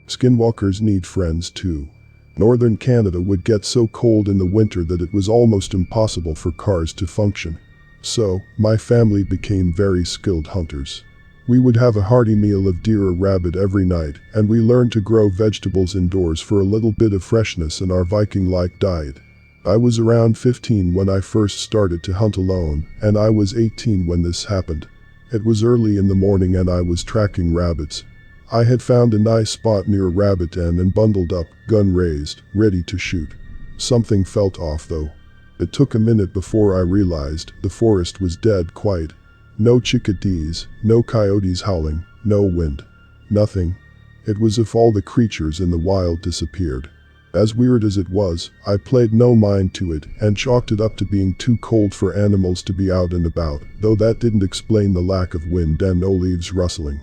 Skinwalkers need friends too. Northern Canada would get so cold in the winter that it was almost impossible for cars to function. So, my family became very skilled hunters. We would have a hearty meal of deer or rabbit every night, and we learned to grow vegetables indoors for a little bit of freshness in our Viking-like diet. I was around 15 when I first started to hunt alone, and I was 18 when this happened. It was early in the morning and I was tracking rabbits. I had found a nice spot near a rabbit den and bundled up, gun raised, ready to shoot. Something felt off though. It took a minute before I realized the forest was dead quiet. No chickadees, no coyotes howling, no wind. Nothing. It was as if all the creatures in the wild disappeared. As weird as it was, I paid no mind to it and chalked it up to being too cold for animals to be out and about, though that didn't explain the lack of wind and no leaves rustling.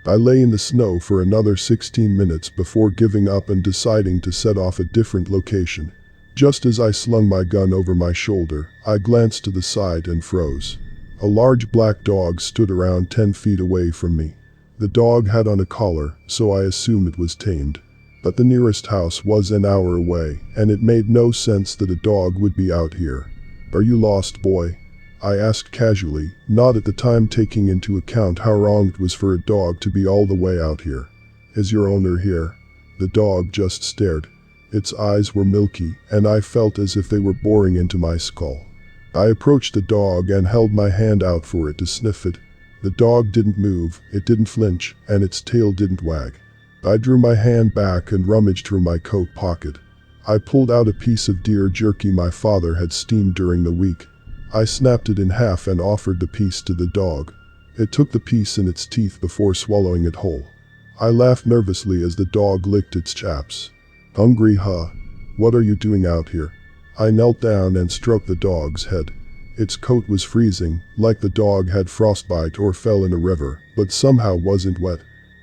I lay in the snow for another 16 minutes before giving up and deciding to set off a different location. Just as I slung my gun over my shoulder, I glanced to the side and froze. A large black dog stood around 10 feet away from me. The dog had on a collar, so I assumed it was tamed. But the nearest house was an hour away, and it made no sense that a dog would be out here. "Are you lost, boy?" I asked casually, not at the time taking into account how wrong it was for a dog to be all the way out here. "Is your owner here?" The dog just stared. Its eyes were milky, and I felt as if they were boring into my skull. I approached the dog and held my hand out for it to sniff it. The dog didn't move, it didn't flinch, and its tail didn't wag. I drew my hand back and rummaged through my coat pocket. I pulled out a piece of deer jerky my father had steamed during the week. I snapped it in half and offered the piece to the dog. It took the piece in its teeth before swallowing it whole. I laughed nervously as the dog licked its chaps. "Hungry, huh? What are you doing out here?" I knelt down and stroked the dog's head. Its coat was freezing, like the dog had frostbite or fell in a river, but somehow wasn't wet.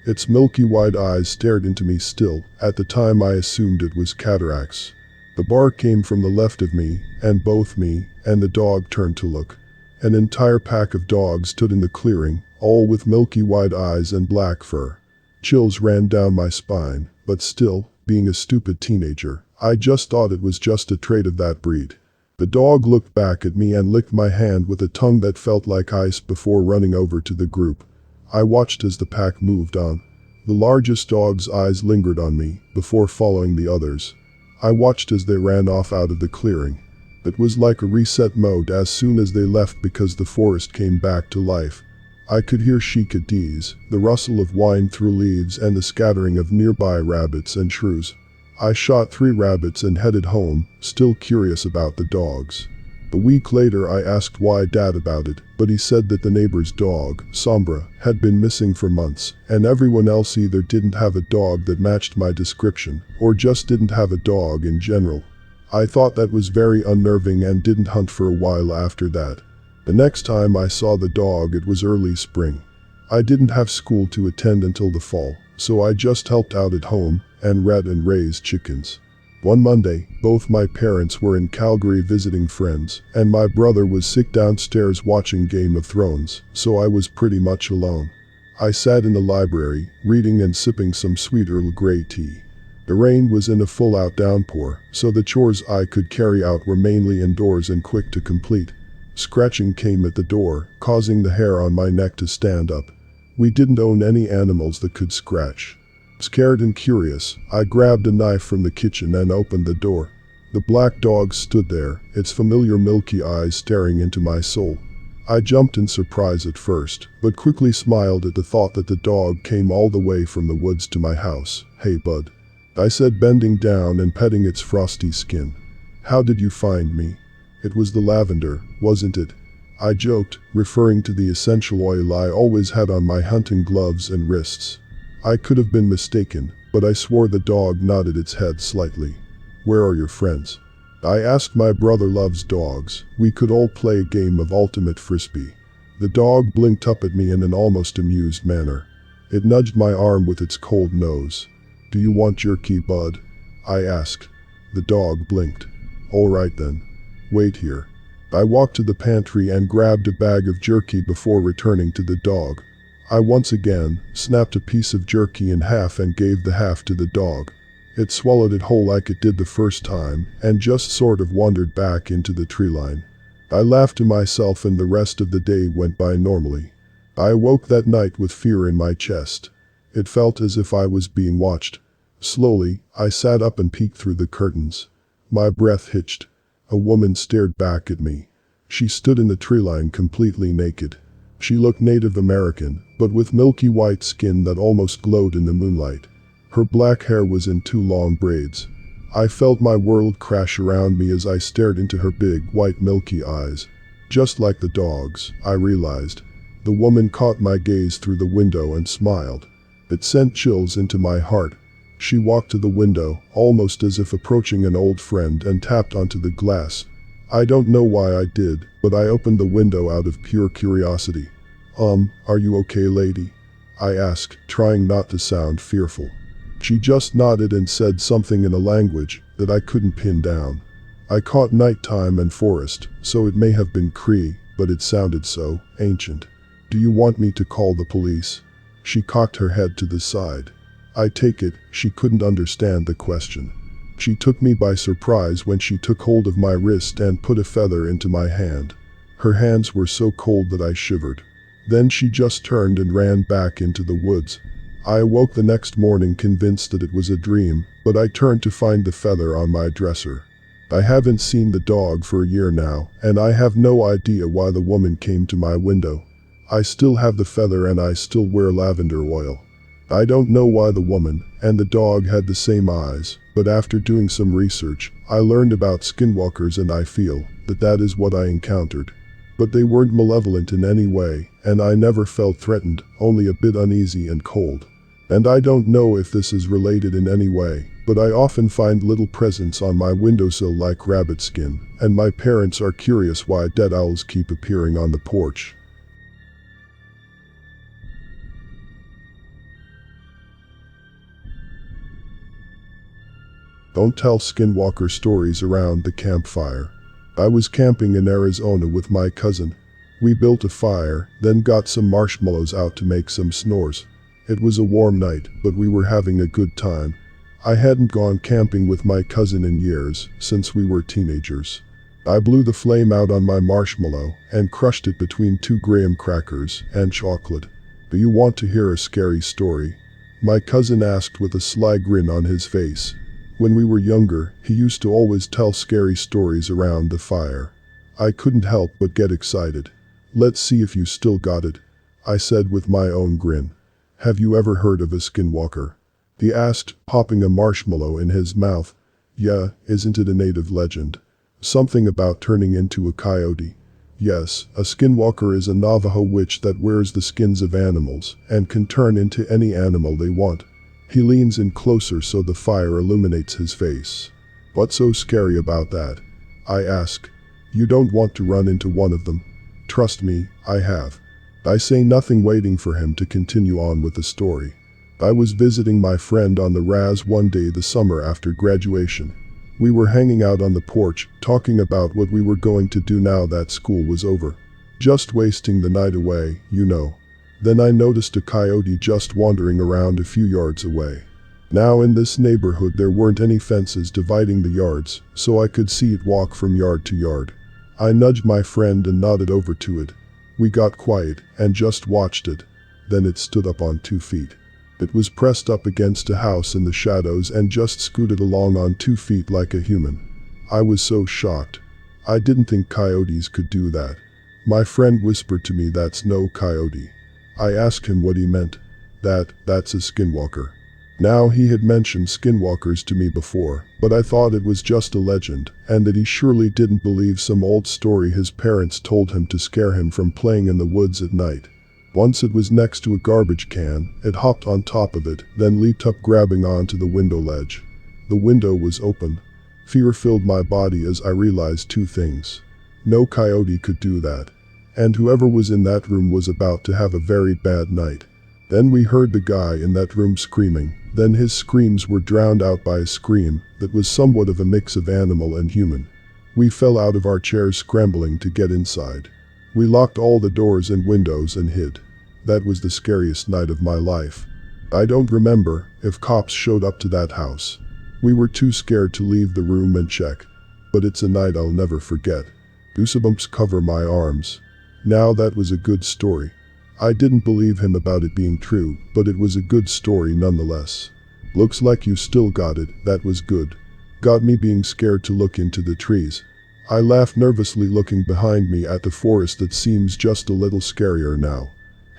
Its milky white eyes stared into me still. At the time I assumed it was cataracts. The bark came from the left of me, and both me and the dog turned to look. An entire pack of dogs stood in the clearing, all with milky white eyes and black fur. Chills ran down my spine, but still, being a stupid teenager, I just thought it was just a trait of that breed. The dog looked back at me and licked my hand with a tongue that felt like ice before running over to the group. I watched as the pack moved on. The largest dog's eyes lingered on me, before following the others. I watched as they ran off out of the clearing. It was like a reset mode as soon as they left because the forest came back to life. I could hear chickadees, the rustle of wind through leaves and the scattering of nearby rabbits and shrews. I shot 3 rabbits and headed home, still curious about the dogs. A week later I asked why Dad about it, but he said that the neighbor's dog, Sombra, had been missing for months, and everyone else either didn't have a dog that matched my description, or just didn't have a dog in general. I thought that was very unnerving and didn't hunt for a while after that. The next time I saw the dog it was early spring. I didn't have school to attend until the fall, so I just helped out at home, and read and raised chickens. One Monday, both my parents were in Calgary visiting friends, and my brother was sick downstairs watching Game of Thrones, so I was pretty much alone. I sat in the library, reading and sipping some sweet Earl Grey tea. The rain was in a full-out downpour, so the chores I could carry out were mainly indoors and quick to complete. Scratching came at the door, causing the hair on my neck to stand up. We didn't own any animals that could scratch. Scared and curious, I grabbed a knife from the kitchen and opened the door. The black dog stood there, its familiar milky eyes staring into my soul. I jumped in surprise at first, but quickly smiled at the thought that the dog came all the way from the woods to my house. "Hey bud," I said, bending down and petting its frosty skin. "How did you find me?" "It was the lavender, wasn't it?" I joked, referring to the essential oil I always had on my hunting gloves and wrists. I could have been mistaken, but I swore the dog nodded its head slightly. "Where are your friends?" I asked. "My brother loves dogs. We could all play a game of ultimate frisbee." The dog blinked up at me in an almost amused manner. It nudged my arm with its cold nose. "Do you want jerky, bud?" I asked. The dog blinked. "All right then. Wait here." I walked to the pantry and grabbed a bag of jerky before returning to the dog. I once again snapped a piece of jerky in half and gave the half to the dog. It swallowed it whole like it did the first time and just sort of wandered back into the tree line. I laughed to myself and the rest of the day went by normally. I awoke that night with fear in my chest. It felt as if I was being watched. Slowly, I sat up and peeked through the curtains. My breath hitched. A woman stared back at me. She stood in the tree line completely naked. She looked Native American, but with milky white skin that almost glowed in the moonlight. Her black hair was in 2 long braids. I felt my world crash around me as I stared into her big, white milky eyes. Just like the dog's, I realized. The woman caught my gaze through the window and smiled. It sent chills into my heart. She walked to the window, almost as if approaching an old friend, and tapped onto the glass. I don't know why I did, but I opened the window out of pure curiosity. Are you okay, lady?" I asked, trying not to sound fearful. She just nodded and said something in a language that I couldn't pin down. I caught nighttime and forest, so it may have been Cree, but it sounded so ancient. "Do you want me to call the police?" She cocked her head to the side. I take it she couldn't understand the question. She took me by surprise when she took hold of my wrist and put a feather into my hand. Her hands were so cold that I shivered. Then she just turned and ran back into the woods. I awoke the next morning convinced that it was a dream, but I turned to find the feather on my dresser. I haven't seen the dog for a year now, and I have no idea why the woman came to my window. I still have the feather and I still wear lavender oil. I don't know why the woman and the dog had the same eyes, but after doing some research, I learned about skinwalkers and I feel that that is what I encountered. But they weren't malevolent in any way, and I never felt threatened, only a bit uneasy and cold. And I don't know if this is related in any way, but I often find little presents on my windowsill like rabbit skin, and my parents are curious why dead owls keep appearing on the porch. Don't tell Skinwalker stories around the campfire. I was camping in Arizona with my cousin. We built a fire, then got some marshmallows out to make some s'mores. It was a warm night, but we were having a good time. I hadn't gone camping with my cousin in years, since we were teenagers. I blew the flame out on my marshmallow and crushed it between 2 graham crackers and chocolate. "Do you want to hear a scary story?" My cousin asked with a sly grin on his face. When we were younger, he used to always tell scary stories around the fire. I couldn't help but get excited. "Let's see if you still got it," I said with my own grin. "Have you ever heard of a skinwalker?" he asked, popping a marshmallow in his mouth. "Yeah, isn't it a native legend? Something about turning into a coyote." "Yes, a skinwalker is a Navajo witch that wears the skins of animals and can turn into any animal they want." He leans in closer so the fire illuminates his face. "What's so scary about that?" I ask. "You don't want to run into one of them. Trust me, I have." I say nothing, waiting for him to continue on with the story. "I was visiting my friend on the RAS one day the summer after graduation. We were hanging out on the porch, talking about what we were going to do now that school was over. Just wasting the night away, you know. Then I noticed a coyote just wandering around a few yards away. Now in this neighborhood there weren't any fences dividing the yards, so I could see it walk from yard to yard. I nudged my friend and nodded over to it. We got quiet and just watched it. Then it stood up on 2 feet. It was pressed up against a house in the shadows and just scooted along on 2 feet like a human. I was so shocked. I didn't think coyotes could do that. My friend whispered to me, "That's no coyote." I asked him what he meant. That's a skinwalker." Now he had mentioned skinwalkers to me before, but I thought it was just a legend, and that he surely didn't believe some old story his parents told him to scare him from playing in the woods at night. Once it was next to a garbage can, it hopped on top of it, then leaped up grabbing onto the window ledge. The window was open. Fear filled my body as I realized 2 things. No coyote could do that. And whoever was in that room was about to have a very bad night. Then we heard the guy in that room screaming, then his screams were drowned out by a scream that was somewhat of a mix of animal and human. We fell out of our chairs scrambling to get inside. We locked all the doors and windows and hid. That was the scariest night of my life. I don't remember if cops showed up to that house. We were too scared to leave the room and check. But it's a night I'll never forget. Goosebumps cover my arms. Now that was a good story. I didn't believe him about it being true, but it was a good story nonetheless. Looks like you still got it, that was good. Got me being scared to look into the trees. I laughed nervously looking behind me at the forest that seems just a little scarier now.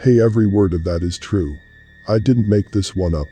Hey, every word of that is true. I didn't make this one up.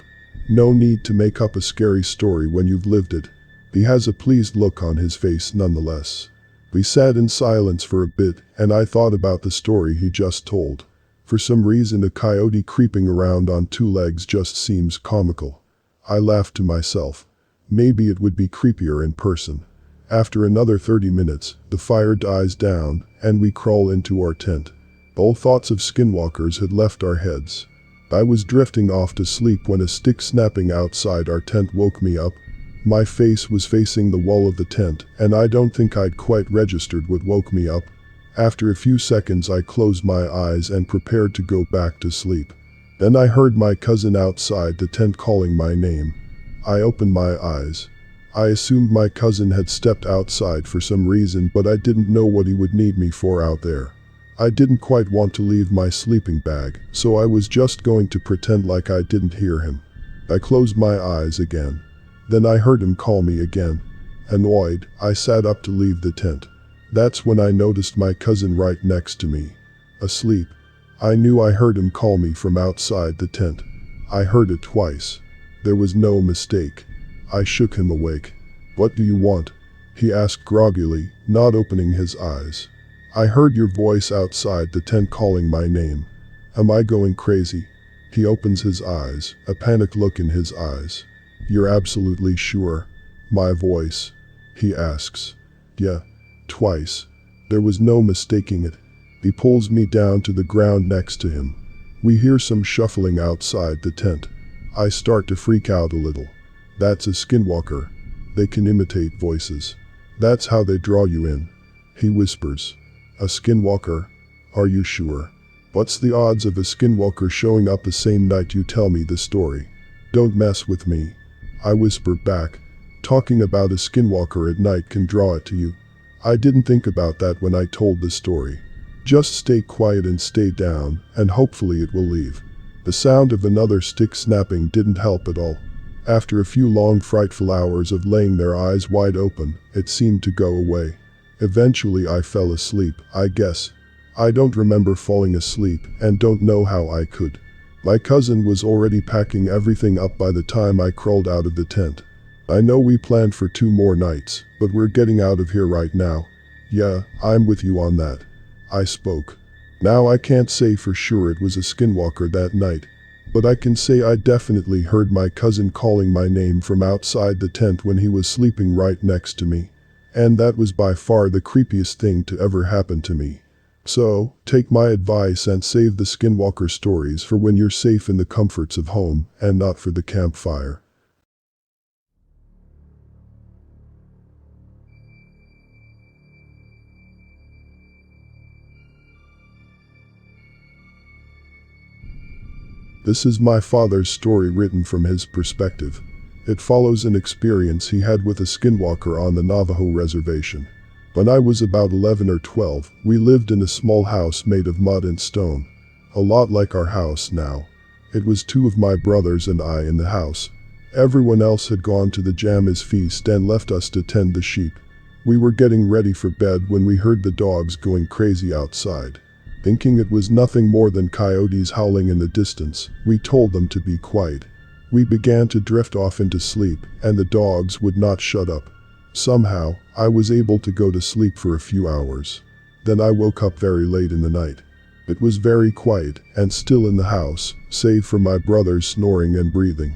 No need to make up a scary story when you've lived it. He has a pleased look on his face nonetheless. We sat in silence for a bit, and I thought about the story he just told. For some reason, a coyote creeping around on two legs just seems comical. I laughed to myself. Maybe it would be creepier in person. After another 30 minutes, the fire dies down, and we crawl into our tent. All thoughts of skinwalkers had left our heads. I was drifting off to sleep when a stick snapping outside our tent woke me up. My face was facing the wall of the tent, and I don't think I'd quite registered what woke me up. After a few seconds, I closed my eyes and prepared to go back to sleep. Then I heard my cousin outside the tent calling my name. I opened my eyes. I assumed my cousin had stepped outside for some reason, but I didn't know what he would need me for out there. I didn't quite want to leave my sleeping bag, so I was just going to pretend like I didn't hear him. I closed my eyes again. Then I heard him call me again. Annoyed, I sat up to leave the tent. That's when I noticed my cousin right next to me. Asleep. I knew I heard him call me from outside the tent. I heard it twice. There was no mistake. I shook him awake. "What do you want?" he asked groggily, not opening his eyes. "I heard your voice outside the tent calling my name. Am I going crazy?" He opens his eyes, a panicked look in his eyes. "You're absolutely sure? My voice?" he asks. "Yeah. Twice. There was no mistaking it." He pulls me down to the ground next to him. We hear some shuffling outside the tent. I start to freak out a little. "That's a skinwalker. They can imitate voices. That's how they draw you in," he whispers. "A skinwalker? Are you sure? What's the odds of a skinwalker showing up the same night you tell me the story? Don't mess with me," I whisper back. "Talking about a skinwalker at night can draw it to you. I didn't think about that when I told the story. Just stay quiet and stay down, and hopefully it will leave." The sound of another stick snapping didn't help at all. After a few long frightful hours of laying their eyes wide open, it seemed to go away. Eventually I fell asleep, I guess. I don't remember falling asleep, and don't know how I could. My cousin was already packing everything up by the time I crawled out of the tent. "I know we planned for 2 more nights, but we're getting out of here right now." "Yeah, I'm with you on that," I spoke. Now I can't say for sure it was a skinwalker that night, but I can say I definitely heard my cousin calling my name from outside the tent when he was sleeping right next to me. And that was by far the creepiest thing to ever happen to me. So, take my advice and save the Skinwalker stories for when you're safe in the comforts of home, and not for the campfire. This is my father's story written from his perspective. It follows an experience he had with a skinwalker on the Navajo reservation. When I was about 11 or 12, we lived in a small house made of mud and stone. A lot like our house now. It was 2 of my brothers and I in the house. Everyone else had gone to the Jammah's feast and left us to tend the sheep. We were getting ready for bed when we heard the dogs going crazy outside. Thinking it was nothing more than coyotes howling in the distance, we told them to be quiet. We began to drift off into sleep, and the dogs would not shut up. Somehow, I was able to go to sleep for a few hours. Then I woke up very late in the night. It was very quiet and still in the house, save for my brother's snoring and breathing.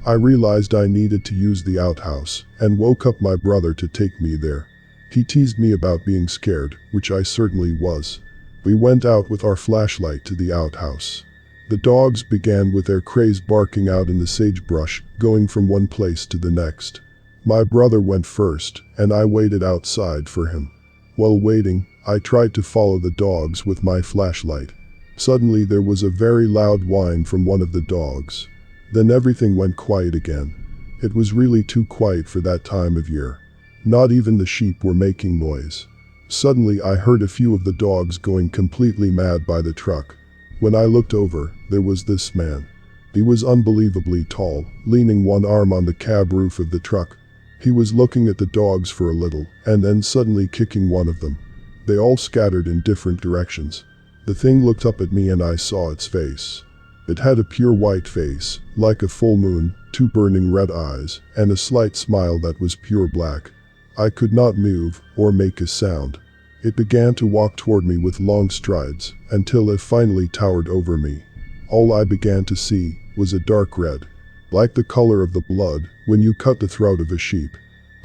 I realized I needed to use the outhouse, and woke up my brother to take me there. He teased me about being scared, which I certainly was. We went out with our flashlight to the outhouse. The dogs began with their crazed barking out in the sagebrush, going from one place to the next. My brother went first, and I waited outside for him. While waiting, I tried to follow the dogs with my flashlight. Suddenly there was a very loud whine from one of the dogs. Then everything went quiet again. It was really too quiet for that time of year. Not even the sheep were making noise. Suddenly I heard a few of the dogs going completely mad by the truck. When I looked over, there was this man. He was unbelievably tall, leaning one arm on the cab roof of the truck. He was looking at the dogs for a little, and then suddenly kicking one of them. They all scattered in different directions. The thing looked up at me and I saw its face. It had a pure white face, like a full moon, two burning red eyes, and a slight smile that was pure black. I could not move, or make a sound. It began to walk toward me with long strides, until it finally towered over me. All I began to see was a dark red, like the color of the blood when you cut the throat of a sheep.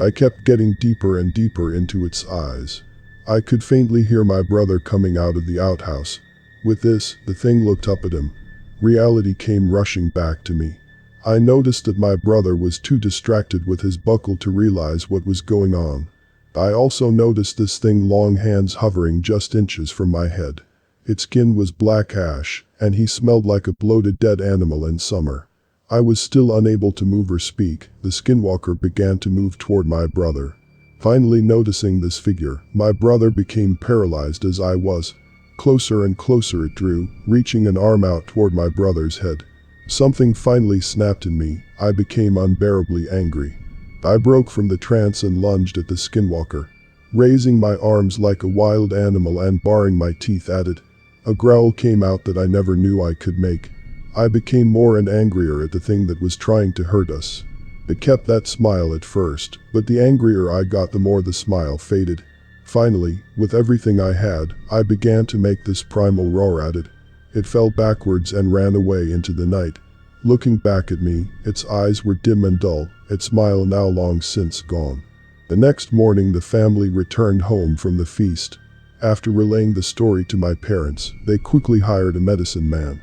I kept getting deeper and deeper into its eyes. I could faintly hear my brother coming out of the outhouse. With this, the thing looked up at him. Reality came rushing back to me. I noticed that my brother was too distracted with his buckle to realize what was going on. I also noticed this thing long hands hovering just inches from my head. Its skin was black ash, and he smelled like a bloated dead animal in summer. I was still unable to move or speak. The skinwalker began to move toward my brother. Finally noticing this figure, my brother became paralyzed as I was. Closer and closer it drew, reaching an arm out toward my brother's head. Something finally snapped in me. I became unbearably angry. I broke from the trance and lunged at the skinwalker, raising my arms like a wild animal and baring my teeth at it. A growl came out that I never knew I could make. I became more and angrier at the thing that was trying to hurt us. It kept that smile at first, but the angrier I got, the more the smile faded. Finally, with everything I had, I began to make this primal roar at it. It fell backwards and ran away into the night. Looking back at me, its eyes were dim and dull, its smile now long since gone. The next morning the family returned home from the feast. After relaying the story to my parents, they quickly hired a medicine man.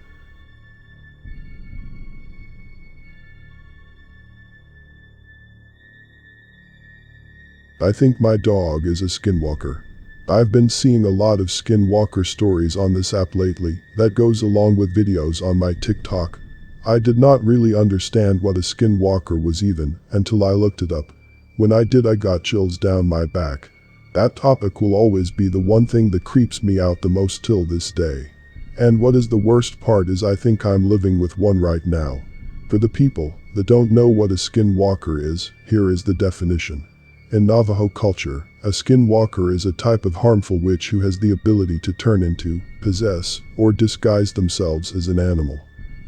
I think my dog is a skinwalker. I've been seeing a lot of Skinwalker stories on this app lately. That goes along with videos on my TikTok. I did not really understand what a skinwalker was even until I looked it up. When I did, I got chills down my back. That topic will always be the one thing that creeps me out the most till this day. And what is the worst part is I think I'm living with one right now. For the people that don't know what a skinwalker is, here is the definition. In Navajo culture, a skinwalker is a type of harmful witch who has the ability to turn into, possess, or disguise themselves as an animal.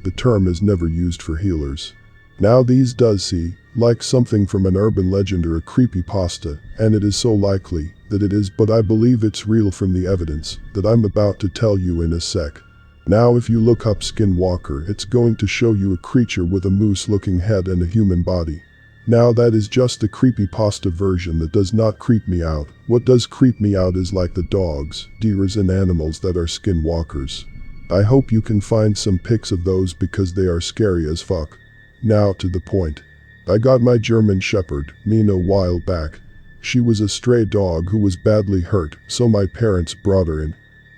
The term is never used for healers. Now these does see like something from an urban legend or a creepypasta, and it is so likely that it is, but I believe it's real from the evidence that I'm about to tell you in a sec. Now if you look up skinwalker, it's going to show you a creature with a moose-looking head and a human body. Now that is just the creepypasta version that does not creep me out. What does creep me out is like the dogs, deers and animals that are skinwalkers. I hope you can find some pics of those because they are scary as fuck. Now to the point. I got my German Shepherd, Mina, a while back. She was a stray dog who was badly hurt, so my parents brought her in.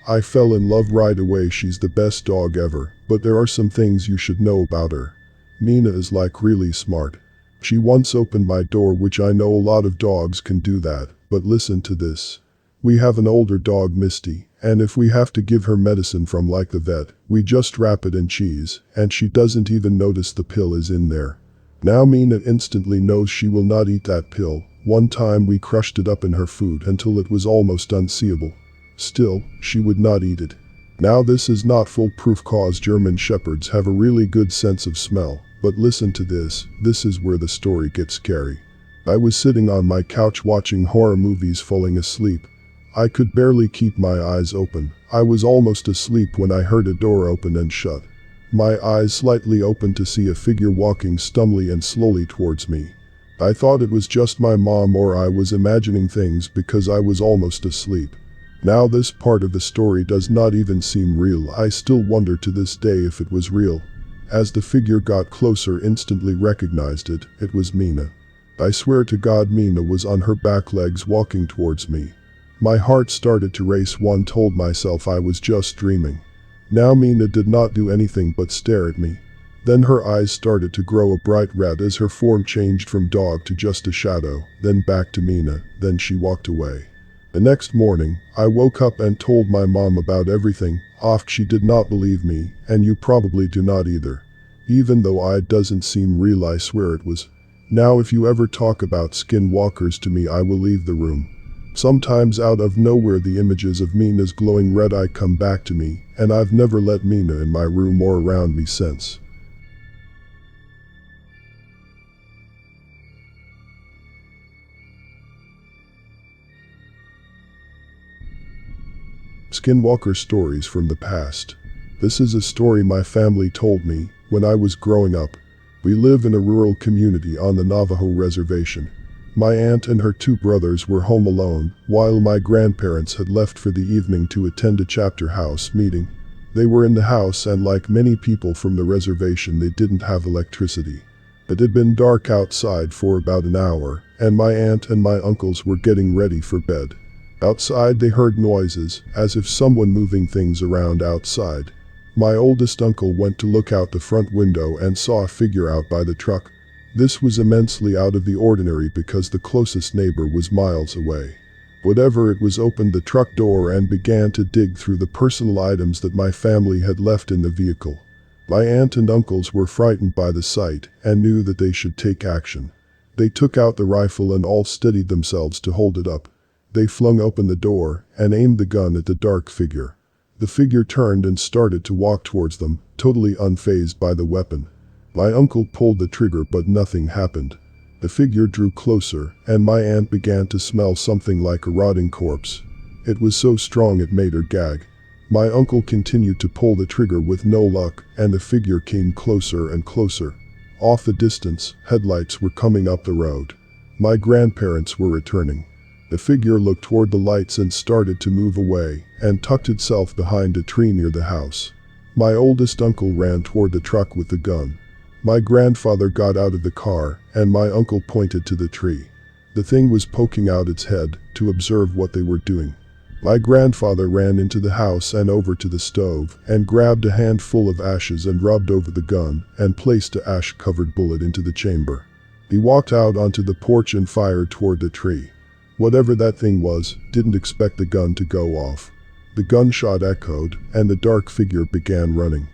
I fell in love right away. She's the best dog ever, but there are some things you should know about her. Mina is like really smart. She once opened my door, which I know a lot of dogs can do that, but listen to this. We have an older dog, Misty, and if we have to give her medicine from like the vet, we just wrap it in cheese, and she doesn't even notice the pill is in there. Now Mina instantly knows she will not eat that pill. One time we crushed it up in her food until it was almost unseeable. Still, she would not eat it. Now this is not foolproof cause German Shepherds have a really good sense of smell. But listen to this is where the story gets scary. I was sitting on my couch watching horror movies, falling asleep. I could barely keep my eyes open. I was almost asleep when I heard a door open and shut. My eyes slightly opened to see a figure walking stumbly and slowly towards me. I thought it was just my mom, or I was imagining things because I was almost asleep. Now this part of the story does not even seem real. I still wonder to this day if it was real. As the figure got closer, instantly recognized it. It was Mina. I swear to God, Mina was on her back legs walking towards me. My heart started to race. One told myself I was just dreaming. Now Mina did not do anything but stare at me. Then her eyes started to grow a bright red as her form changed from dog to just a shadow, then back to Mina, then she walked away. The next morning, I woke up and told my mom about everything. She did not believe me, and you probably do not either. Even though it doesn't seem real, I swear it was. Now if you ever talk about skinwalkers to me, I will leave the room. Sometimes out of nowhere the images of Mina's glowing red eye come back to me, and I've never let Mina in my room or around me since. Skinwalker Stories from the Past. This is a story my family told me when I was growing up. We live in a rural community on the Navajo reservation. My aunt and her two brothers were home alone, while my grandparents had left for the evening to attend a chapter house meeting. They were in the house, and like many people from the reservation, they didn't have electricity. It had been dark outside for about an hour, and my aunt and my uncles were getting ready for bed. Outside they heard noises, as if someone moving things around outside. My oldest uncle went to look out the front window and saw a figure out by the truck. This was immensely out of the ordinary because the closest neighbor was miles away. Whatever it was opened the truck door and began to dig through the personal items that my family had left in the vehicle. My aunt and uncles were frightened by the sight and knew that they should take action. They took out the rifle and all steadied themselves to hold it up. They flung open the door and aimed the gun at the dark figure. The figure turned and started to walk towards them, totally unfazed by the weapon. My uncle pulled the trigger, but nothing happened. The figure drew closer, and my aunt began to smell something like a rotting corpse. It was so strong it made her gag. My uncle continued to pull the trigger with no luck, and the figure came closer and closer. Off the distance, headlights were coming up the road. My grandparents were returning. The figure looked toward the lights and started to move away, and tucked itself behind a tree near the house. My oldest uncle ran toward the truck with the gun. My grandfather got out of the car, and my uncle pointed to the tree. The thing was poking out its head to observe what they were doing. My grandfather ran into the house and over to the stove, and grabbed a handful of ashes and rubbed over the gun, and placed an ash-covered bullet into the chamber. He walked out onto the porch and fired toward the tree. Whatever that thing was, didn't expect the gun to go off. The gunshot echoed, and the dark figure began running.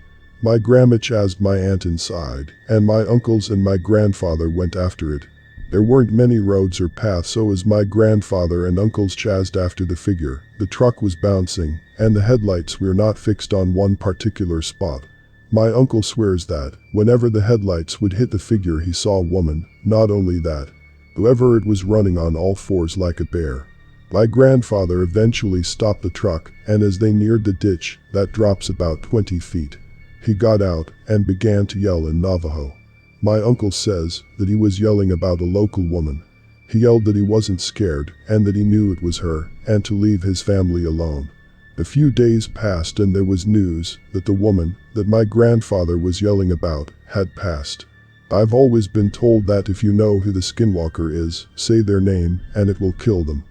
My grandma chased my aunt inside, and my uncles and my grandfather went after it. There weren't many roads or paths, so as my grandfather and uncles chased after the figure, the truck was bouncing, and the headlights were not fixed on one particular spot. My uncle swears that, whenever the headlights would hit the figure, he saw a woman. Not only that, whoever it was running on all fours like a bear. My grandfather eventually stopped the truck, and as they neared the ditch, that drops about 20 feet, he got out and began to yell in Navajo. My uncle says that he was yelling about a local woman. He yelled that he wasn't scared and that he knew it was her, and to leave his family alone. A few days passed and there was news that the woman that my grandfather was yelling about had passed. I've always been told that if you know who the skinwalker is, say their name and it will kill them.